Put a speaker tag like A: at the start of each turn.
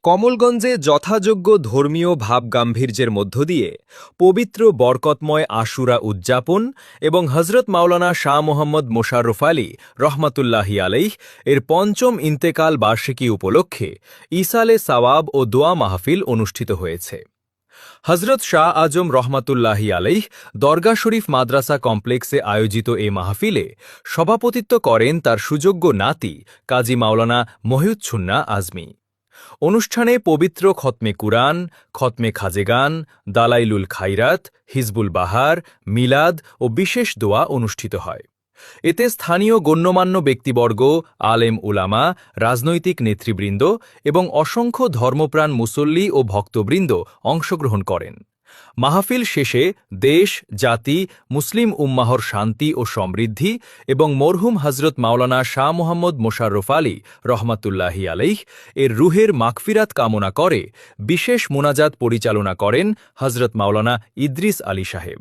A: কমলগঞ্জে যথাযোগ্য ধর্মীয় ভাবগাম্ভীর্যের মধ্য দিয়ে পবিত্র বরকতময় আশুরা উদযাপন এবং হজরত মাওলানা শাহ মোহাম্মদ মোশাররফ আলী রহমাতুল্লাহি আলাইহ এর পঞ্চম ইন্তেকাল বার্ষিকী উপলক্ষে ইসালে সাওয়াব ও দোয়া মাহফিল অনুষ্ঠিত হয়েছে। হজরত শাহ আজম রহমাতুল্লাহি আলাইহ দরগা শরীফ মাদ্রাসা কমপ্লেক্সে আয়োজিত এ মাহফিলে সভাপতিত্ব করেন তার সুযোগ্য নাতি কাজী মাওলানা মহিউচ্ছুন্না আজমি। অনুষ্ঠানে পবিত্র খতমে কুরআন, খতমে খাজেগান, দালাইলুল খাইরাত, হিজবুল বাহার, মিলাদ ও বিশেষ দোয়া অনুষ্ঠিত হয়। এতে স্থানীয় গণ্যমান্য ব্যক্তিবর্গ, আলেম উলামা, রাজনৈতিক নেতৃবৃন্দ এবং অসংখ্য ধর্মপ্রাণ মুসল্লি ও ভক্তবৃন্দ অংশগ্রহণ করেন। মাহফিল শেষে দেশ, জাতি, মুসলিম উম্মাহর শান্তি ও সমৃদ্ধি এবং মরহুম হজরত মাওলানা শাহ মোহাম্মদ মোশাররফ আলী রহমাতুল্লাহি আলাইহ এর রুহের মাগফিরাত কামনা করে বিশেষ মোনাজাত পরিচালনা করেন হজরত মাওলানা ইদ্রিস আলী সাহেব।